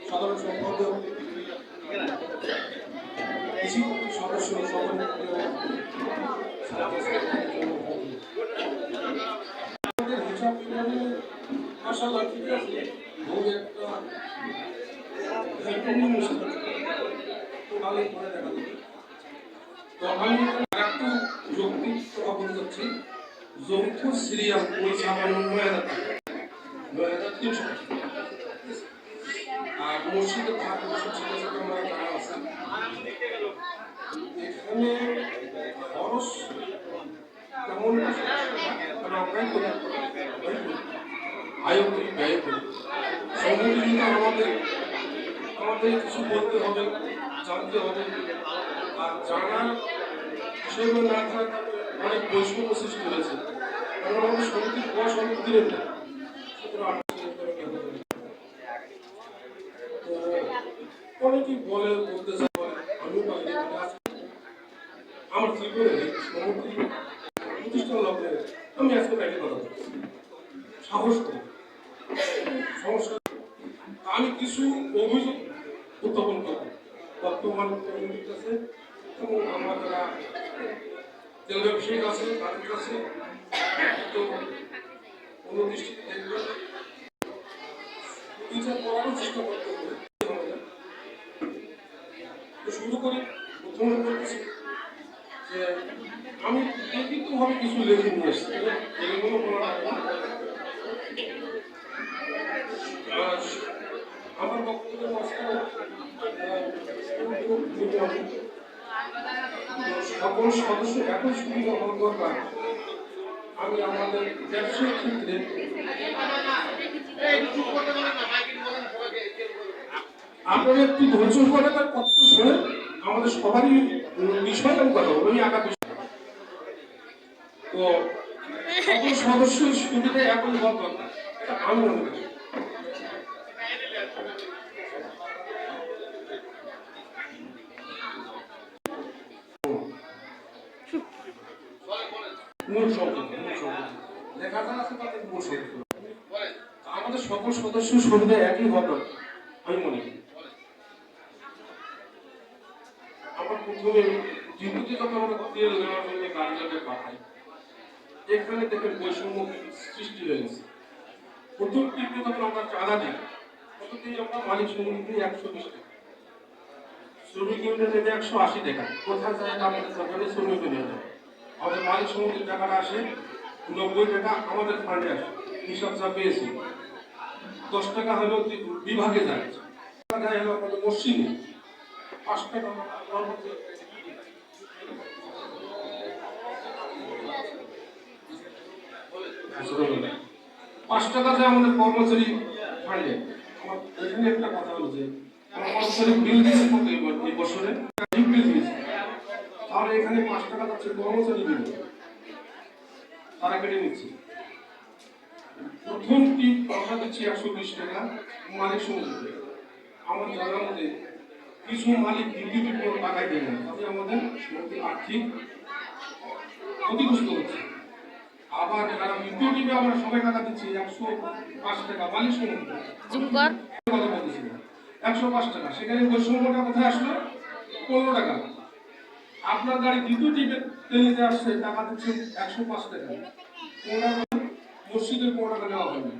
সাধারণ সম্পাদক, কৃষি সদস্য সকল হিসাব মাসাল্লাহ ঠিক আছে। বহু একটা ভালোই করে দেখা যাবে। তো আমি একটু যৌক্তিক কথা বলতে চাচ্ছি। যৌথ সিরিয়াল পরিচালনা 9,300 আর মসজিদের ভাগ ছোট ছোট আমরা জানা আছে। এখানে খরচ তেমন আমরাই করি, আয় করি, ব্যয় করি। সম্মতি আমাদের কিছু বলতে হবে, জানতে হবে। আর জানার বিষয়গুলো না থাকা অনেক বৈষম্য সৃষ্টি হয়েছে। কারণ আমাদের সমিতির বয়স অনেক দিনের না, 17-18 অনেকেই বলতে চাই, আমিও পারি। আমার জীবনে সমিতি প্রতিষ্ঠান লগ্নে আমি আজকে ব্যাগে কথা বলছি, সাহস করি। সমস্যা আমি কিছু অভিযোগ উত্থাপন করব বর্তমান কর্মীদের কাছে এবং আমার যারা তেল ব্যবসায়িক আছে তাদের কাছে। তো কোনো দৃষ্টিতে দেখবেন বিচার করারও চেষ্টা করতে হবে। তো শুরু করি, প্রথমে বলতেছি যে আমি লিখিতভাবে কিছু লেখে নিয়ে এসেছি, এগুলো বলা আমার বক্তব্যের মাঝখানে সকল সদস্য একই সুবিধা হওয়ার দরকার। আমি আমাদের ব্যবসায়িক ক্ষেত্রে আপনারা একটু ধৈর্য করে তার কথা শুনে আমাদের সবারই বিষয় আমি কথা বলবো। আমি আঁকা বিষয় তো সকল সদস্যের সুবিধা একই হওয়ার দরকার, এটা আমি মনে করি। আমাদের সকল সদস্য সুবিধা একই হবে আমি মনে করি। আমার প্রথমে ডিপুটি যখন আমরা তেল নেওয়ার জন্য গাড়িটাকে পাঠাই, এখানে দেখেন বৈষম্য সৃষ্টি হয়ে গেছে। প্রথম টিপে যখন আমরা চাঁদা দিই, প্রথমে আমরা মালিক সমিতি 120 টাকা, শ্রমিক ইউনিয়নে 180 টাকা। কোথায় যায় আমাদের সরকারি শ্রমিক ইউনিয়নে, আমাদের মালিক সমিতির টাকাটা আসে 90 টাকা আমাদের ফান্ডে আসে। হিসাব যা পেয়েছি 10 টাকা হলো বিভাগে যায়, যায় হলো আমাদের মসজিদে 5 টাকা। 5 টাকা যায় আমাদের কর্মচারী ফান্ডে। আমার এখানে একটা কথা হলো যে আমার কর্মচারী বিল দিয়েছে কত এই বছরে বিল দিয়েছে, তাহলে এখানে 5 টাকা যাচ্ছে কর্মচারী বিল, তারা কেটে নিচ্ছে। প্রথম টিপ আমরা দিচ্ছি 120 টাকা মালিক সমিতিতে। আমার জানার মধ্যে কিছু মালিক দ্বিতীয় টিপ কোনো টাকাই দেয় না, তাতে আমাদের সমিতি আর্থিক ক্ষতিগ্রস্ত হচ্ছে। আবার যারা দ্বিতীয় টিপে আমরা সবাই টাকা দিচ্ছি 105 টাকা মালিক সমিতি কথা বলতেছি না, 105 টাকা। সেখানে বৈষম্যটা কোথায় আসলো? 15 টাকা। আপনার গাড়ি দ্বিতীয় টিপে তেলিতে আসছে, টাকা দিচ্ছে 105 টাকা, মসজিদের 15 টাকা দেওয়া হয়নি।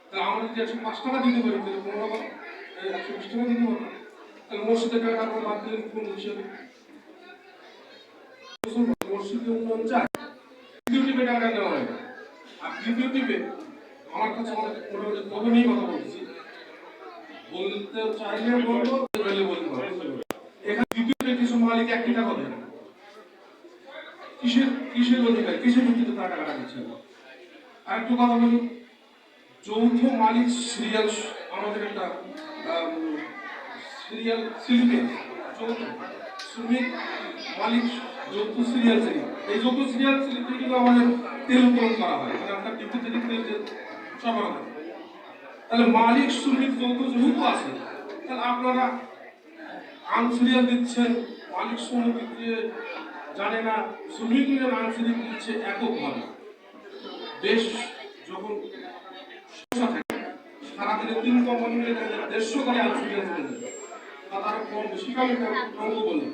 তাহলে আমরা যদি 105 টাকা দিতে পারি, তাহলে 120 টাকা দিতে পারবো। তাহলে মসজিদের টাকা আমরা বাদ দিলেন কোন হিসেবে? মসজিদে উন্নয়ন চায়, দ্বিতীয় টিপে টাকা দেওয়া হয় না। আর দ্বিতীয় টিপে আমার কাছে মোটামুটি কবে নিয়ে কথা বলছি, বলতে চাইলে বলবো, বলতে বলবো। এখানে দ্বিতীয় টিপে কিছু মালিক 1 টাকা দেয় না। কিসের অধিকার, কিসের ভিত্তিতে তারা টাকা দিচ্ছে? আর একটু কথা বলি, যৌথ মালিক সিরিয়াল আমাদের একটা সিরিয়াল স্লিপে যৌথ শ্রমিক মালিক যৌথ সিরিয়াল স্লিপ, এই যৌথ সিরিয়াল স্লিপে কিন্তু আমাদের তেল উৎপাদন করা হয়, মানে আপনার ডিপো থেকে তেল সরবরাহ করে। তাহলে মালিক শ্রমিক যৌথ যেহেতু আছে, তাহলে আপনারা আনসিরিয়াল দিচ্ছেন, মালিক শ্রমিক দিয়ে জানে না, শ্রমিক ইউনিয়ন আনসিরিয়াল দিচ্ছে এককভাবে। দেশ যখন সমস্যা থাকে সারাদিনে 3 কোম্পানি মিলে 150 গাড়ি আনসিরিয়াস চলে যায়, বা তার কম বেশি আমি অঙ্ক বললাম।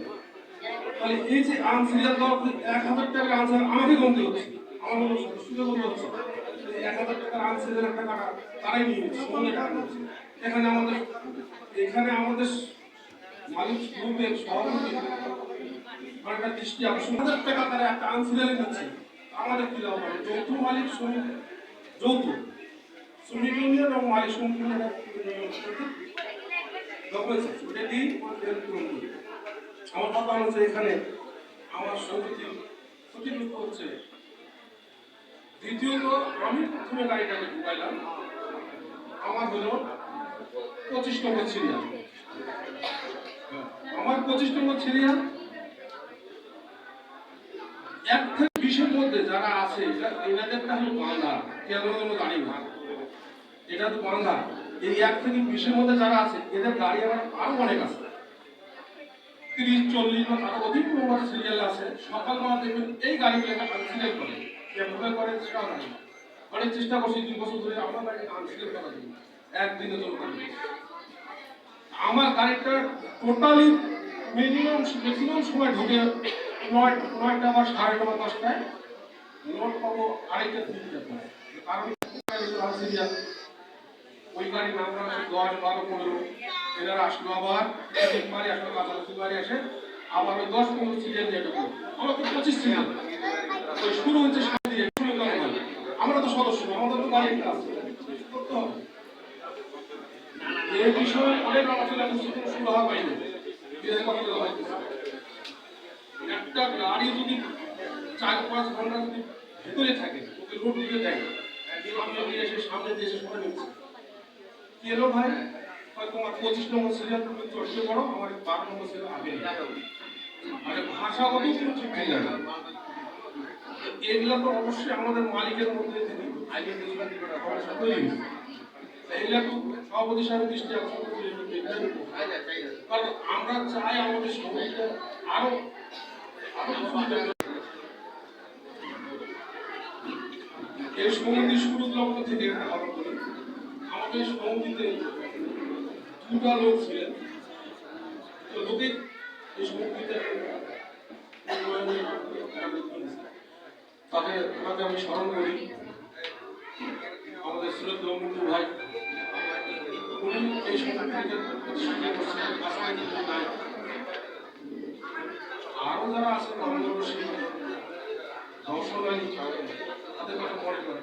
তাহলে এই যে আনসিরিয়াস দেওয়া 1000 টাকার আনসার আমাকে গুনতে হচ্ছে, আমার মনে সদস্যকে গুনতে হচ্ছে। 1000 টাকার আনসিরিয়াস টাকা তারাই নিয়ে নিচ্ছে, সঙ্গে টাকা নিচ্ছে। এখানে আমাদের মালিক গ্রুপের সভাপতি একটা দৃষ্টি আকর্ষণ, 1000 টাকা তারা একটা আনসিরিয়ালে নিচ্ছে, আমাদের কি লাভ হবে? যৌথ মালিক শ্রমিক, যৌথ শ্রমিক ইউনিয়ন এবং মালিক সমিতি আমার কথা হচ্ছে এখানে আমার সমিতি ক্ষতিগ্রস্ত হচ্ছে। দ্বিতীয়ত আমি প্রথমে গাড়িটাকে ঢুকাইলাম, আমার হলো 25 নম্বর সিরিয়াল, আমার 25 নম্বর সিরিয়াল। 1 থেকে 20-এর মধ্যে যারা আছে এনাদেরটা হলো বান্ধা, কেন গাড়ি না, এটা তো বান্ধা। এই 1 থেকে 20-এর মধ্যে যারা আছে এদের গাড়ি আরো অনেক আছে, 30-40 বা তার অধিক নম্বর সিরিয়াল আছে। সকালবেলা দেখবেন এই গাড়িগুলো আনসিরিয়াল করে, এভাবে করে সেটাও গাড়ি অনেক চেষ্টা করছি 2 বছর ধরে আমার গাড়ি আনসিরিয়াল করার জন্য, একদিনে চলতে পারি। আমার গাড়িটা টোটালি ম্যাক্সিমাম সময় ঢুকে 9টা বা 9:30 বা 10টায় নোট পাবো 2:30-3টা, কারণ আনসিরিয়াল ওই গাড়ি নাম্বার আছে 10, 12, 15, এরা আসলো আবার বাড়ি আসলো, কাছাকাছি বাড়ি আসে আবার ওই 10-15 সিরিয়াল নিয়ে ঢুকলো, আমার তো 25 সিরিয়াল ওই শুরু হচ্ছে সামনে দিয়ে শুরু করা হয়। আমরা তো সদস্য, আমাদের তো গাড়ি একটা আছে, করতে হবে। এই বিষয়ে অনেক আলোচনা করছি, কোনো সুরাহা পাইনি। একটা গাড়ি যদি 4-5 ঘন্টা যদি ভেতরে থাকে, ওকে রোড দিতে দেয়, সামনে দিয়ে এসে সরে নিচ্ছে, কি এলো ভাই? তোমার 25 নম্বর সিরিয়াল তুমি চড়তে পারো, আমার 12 নম্বর সিরিয়াল আগে মানে ভাষাগত কোনো ঠিক নেই। এগুলো তো অবশ্যই আমাদের মালিকের মধ্যে থেকে এগুলা তো সভাপতি সাহেবের দৃষ্টি আকর্ষণ করছে, কারণ আমরা চাই আমাদের সমিতিটা আরো এই সমিতি শুরু লগ্ন থেকে আমাদের সমিতিতে 2টা লোক ছিলেন, তো লোকের এই সমিতিতে তাদের ওনাকে আমি স্মরণ করি, আমাদের শ্রদ্ধেয় মন্টু ভাই, উনি এই সমিতিতে প্রতিষ্ঠা করছিলেন। আরো যারা আছেন আমাদের দর্শন তাদের কথা মনে করে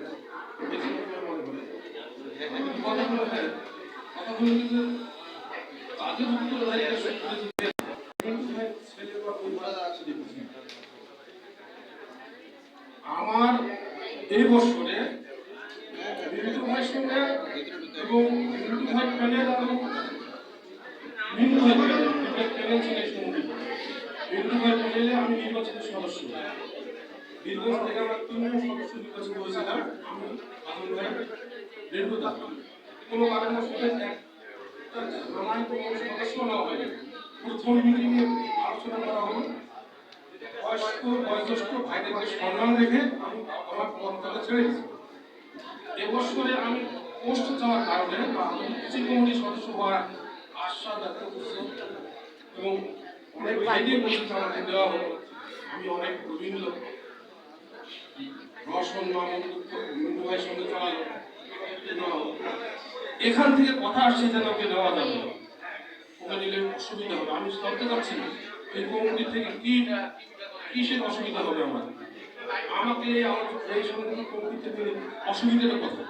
কথাগুলো কিন্তু তাদের উত্তরধারীরা আমার এই বছরে মিন্টু ভাইয়ের সঙ্গে এবং মিন্টু ভাই প্যানেল এবং মিন্টু ভাই প্যানেল সিলেকশন, মিন্টু ভাই প্যানেলে আমি নির্বাচিত সদস্য। দীর্ঘদিন থেকে আমরা 3জন সদস্য নির্বাচিত হয়েছিলাম, আমি আনন্দ ভাই রেণুদা। কোনো কারণবশত একটা জামায় কোনো সদস্য নেওয়া হয়নি। প্রথম মিটিংয়ে আলোচনা করা হলো, বয়োজ্যেষ্ঠ ভাইদেরকে সম্মান রেখে আমি আমার পদটা ছেড়ে দিয়েছি। এবছরে আমি পোস্ট যাওয়ার কারণে বা আমি কৃষি কমিটির সদস্য হওয়ার আশ্বাস ব্যক্ত করছি এবং অনেক ভাইদের পোস্ট আমাকে দেওয়া হলো। আমি অনেক প্রবীণ লোক, রসন মিন্টু ভাইয়ের সঙ্গে চালালো, এখান থেকে কথা আসছে যেন ওকে নেওয়া যাবে, ওকে নিলে অসুবিধা হবে। আমি জানতে চাচ্ছি এই কমিটি থেকে কিসের অসুবিধা হবে আমার, আমাকে এই সমিতি কমিটি থেকে অসুবিধাটা কথা।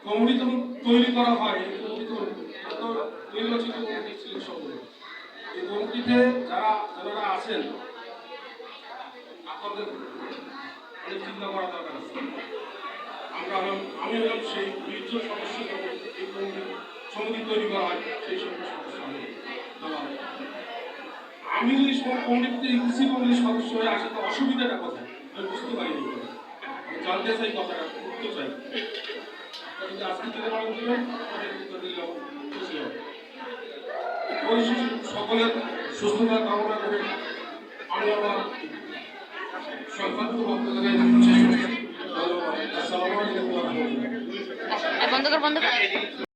কমিটি যখন তৈরি করা হয়, এই কমিটি তো নির্বাচিত কমিটি সিলেকশন করে, এই কমিটিতে যারা আছেন আপনাদের অনেক চিন্তা করা দরকার আছে। আমি হলাম সেই 20 জন সদস্য, এই সমিতি তৈরি করা হয় সেই সদস্য আমি যদি কমিটিতে কৃষি কমিটির সদস্য হয়ে আসে তো অসুবিধাটা কোথায় আমি বুঝতে পারিনি, জানতে চাই, কথাটা উত্তর চাই। যদি আজকে থেকে পালন করবেন খুশি হবে। পরিশেষে সকলের সুস্থতা কামনা করে আমি আমার সংক্ষিপ্ত বক্তব্য শেষ করছি। আসসালামু আলাইকুম। বন্ধ কর